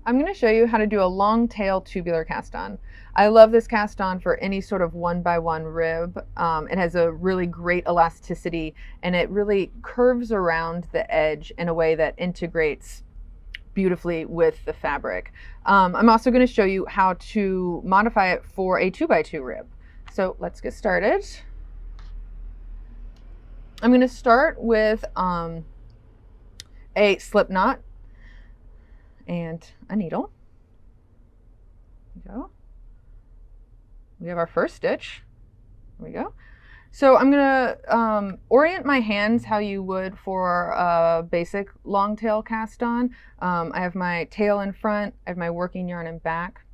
I'm going to show you how to do a long tail tubular cast on. I love this cast on for any sort of 1x1 rib. It has a really great elasticity and it really curves around the edge in a way that integrates beautifully with the fabric. I'm also going to show you how to modify it for a 2x2 rib. So let's get started. I'm going to start with a slip knot and a needle. There we go. We have our first stitch. There we go. So I'm going to orient my hands how you would for a basic long tail cast on. I have my tail in front, I have my working yarn in back.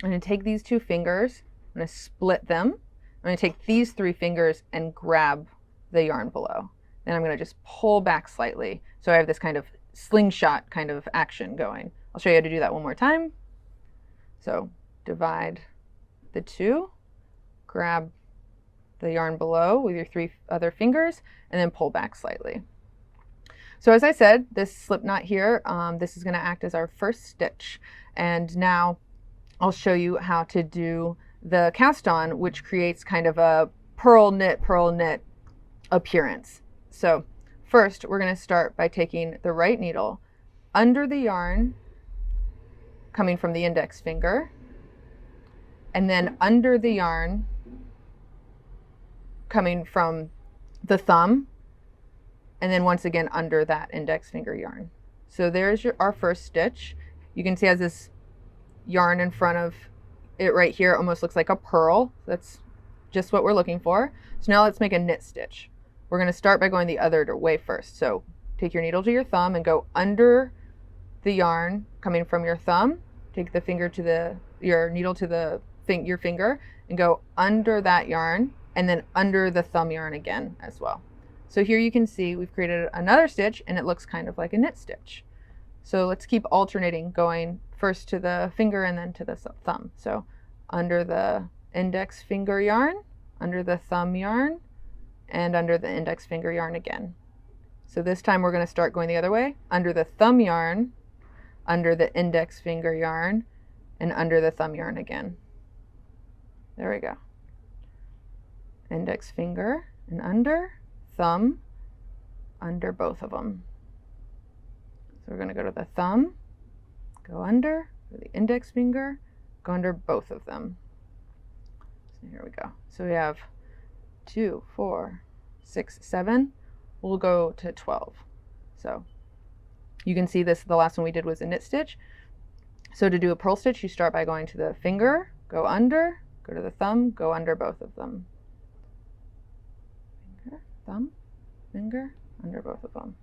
I'm going to take these two fingers, I'm going to split them. I'm going to take these three fingers and grab the yarn below. Then I'm going to just pull back slightly. So I have this kind of slingshot kind of action going. I'll show you how to do that one more time. So divide the two, grab the yarn below with your three other fingers, and then pull back slightly. So as I said, this slip knot here, this is going to act as our first stitch. And now I'll show you how to do the cast on, which creates kind of a purl knit appearance. So first, we're going to start by taking the right needle under the yarn, coming from the index finger, and then under the yarn, coming from the thumb, and then once again under that index finger yarn. So there's our first stitch. You can see it has this yarn in front of it right here. It almost looks like a purl. That's just what we're looking for. So now let's make a knit stitch. We're going to start by going the other way first. So take your needle to your thumb and go under the yarn coming from your thumb. Take the finger to your needle to your finger and go under that yarn, and then under the thumb yarn again as well. So here you can see we've created another stitch and it looks kind of like a knit stitch. So let's keep alternating, going first to the finger and then to the thumb. So under the index finger yarn, under the thumb yarn, and under the index finger yarn again. So this time we're going to start going the other way, under the thumb yarn, under the index finger yarn, and under the thumb yarn again. There we go. Index finger and under, thumb, under both of them. So we're going to go to the thumb, go under, the index finger, go under both of them. So here we go. So we have 2, 4, 6, 7. We'll go to 12. So you can see this, the last one we did was a knit stitch. So to do a purl stitch, you start by going to the finger, go under, go to the thumb, go under both of them. Finger, thumb, finger, under both of them.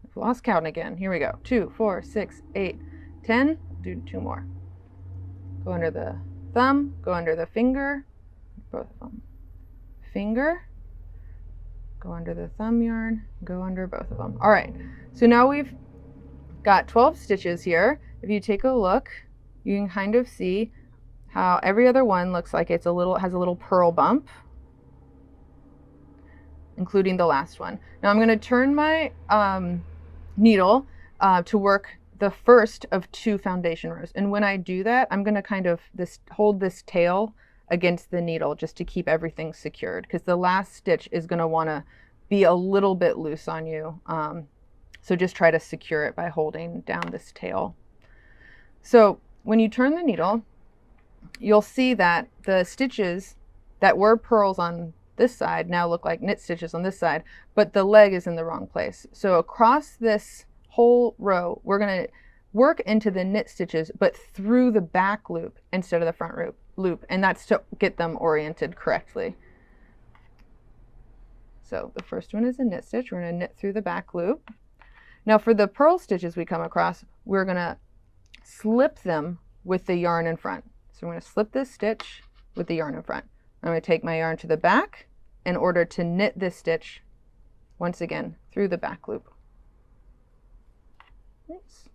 I've lost count again. Here we go. 2, 4, 6, 8, 10. Do 2 more. Go under the thumb, go under the finger, both of them. Finger, go under the thumb yarn, go under both of them. All right, so now we've got 12 stitches here. If you take a look, you can kind of see how every other one looks like has a little purl bump, including the last one. Now I'm going to turn my needle to work the first of 2 foundation rows. And when I do that, I'm going to kind of hold this tail against the needle just to keep everything secured, because the last stitch is going to want to be a little bit loose on you. So just try to secure it by holding down this tail. So when you turn the needle, you'll see that the stitches that were purls on this side now look like knit stitches on this side, but the leg is in the wrong place. So across this whole row, we're going to work into the knit stitches, but through the back loop instead of the front loop, and that's to get them oriented correctly. So the first one is a knit stitch. We're going to knit through the back loop. Now for the purl stitches we come across, we're going to slip them with the yarn in front. So I'm going to slip this stitch with the yarn in front. I'm going to take my yarn to the back in order to knit this stitch once again through the back loop. Oops.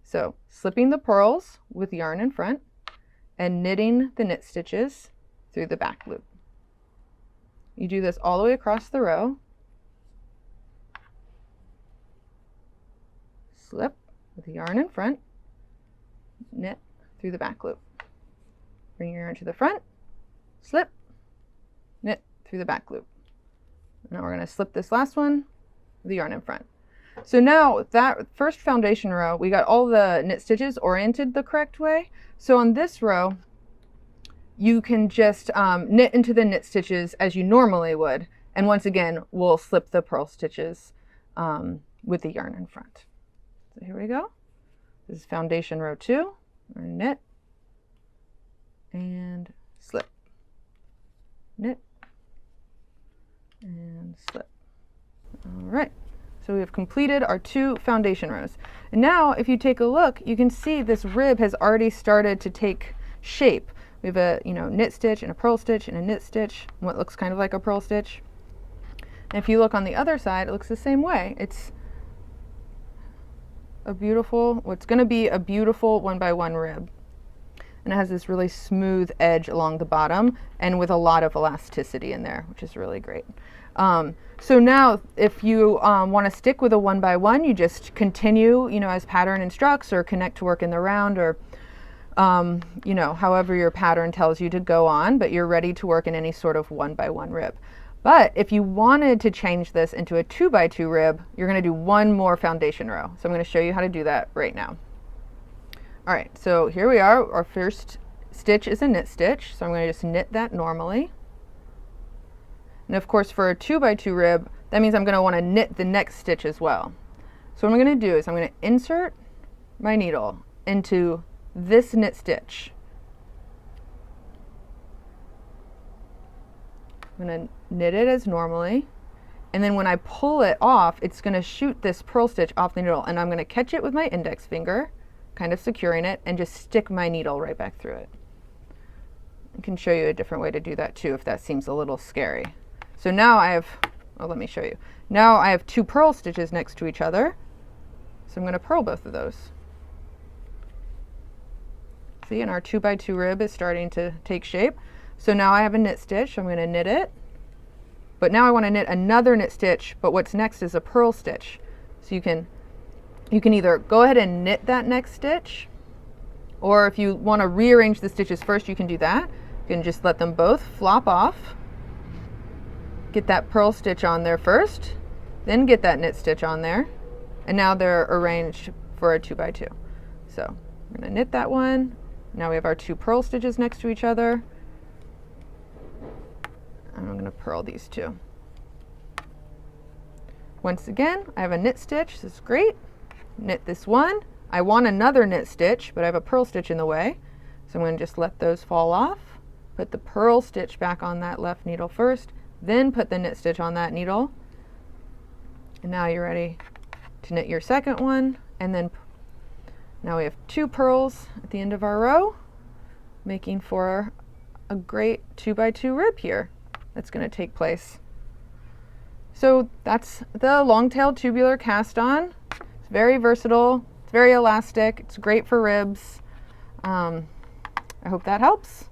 So slipping the purls with yarn in front and knitting the knit stitches through the back loop. You do this all the way across the row. slip with the yarn in front, knit through the back loop. Bring your yarn to the front, slip, knit through the back loop. Now we're going to slip this last one with the yarn in front. So now that first foundation row, we got all the knit stitches oriented the correct way. So on this row, you can just knit into the knit stitches as you normally would. And once again, we'll slip the purl stitches with the yarn in front. So here we go. This is foundation row 2. We're going to knit and slip, knit and slip. All right. So we have completed our 2 foundation rows. And now if you take a look, you can see this rib has already started to take shape. We have a knit stitch and a purl stitch and a knit stitch, what looks kind of like a purl stitch. And if you look on the other side, it looks the same way. It's a beautiful, what's going to be a beautiful 1x1 rib. And it has this really smooth edge along the bottom and with a lot of elasticity in there, which is really great. So now if you want to stick with a 1x1, you just continue, as pattern instructs, or connect to work in the round, or however your pattern tells you to go on, but you're ready to work in any sort of 1x1 rib. But if you wanted to change this into a 2x2 rib, you're going to do one more foundation row. So I'm going to show you how to do that right now. All right, so here we are. Our first stitch is a knit stitch, so I'm going to just knit that normally. And of course, for a 2x2 rib, that means I'm going to want to knit the next stitch as well. So what I'm going to do is I'm going to insert my needle into this knit stitch. I'm going to knit it as normally, and then when I pull it off, it's going to shoot this purl stitch off the needle, and I'm going to catch it with my index finger, kind of securing it, and just stick my needle right back through it. I can show you a different way to do that too if that seems a little scary. So now I have, let me show you. Now I have 2 purl stitches next to each other, so I'm going to purl both of those. See, and our 2x2 rib is starting to take shape. So now I have a knit stitch, so I'm going to knit it. But now I want to knit another knit stitch, but what's next is a purl stitch. So you can either go ahead and knit that next stitch, or if you want to rearrange the stitches first, you can do that. You can just let them both flop off. Get that purl stitch on there first, then get that knit stitch on there, and now they're arranged for a 2x2. So I'm going to knit that one. Now we have our 2 purl stitches next to each other. And I'm going to purl these 2. Once again, I have a knit stitch. This is great. Knit this one. I want another knit stitch, but I have a purl stitch in the way. So I'm going to just let those fall off. Put the purl stitch back on that left needle first, then put the knit stitch on that needle. And now you're ready to knit your second one. And then now we have 2 purls at the end of our row, making for a great 2x2 rib here that's going to take place. So that's the long-tailed tubular cast on. It's very versatile, it's very elastic, it's great for ribs. I hope that helps.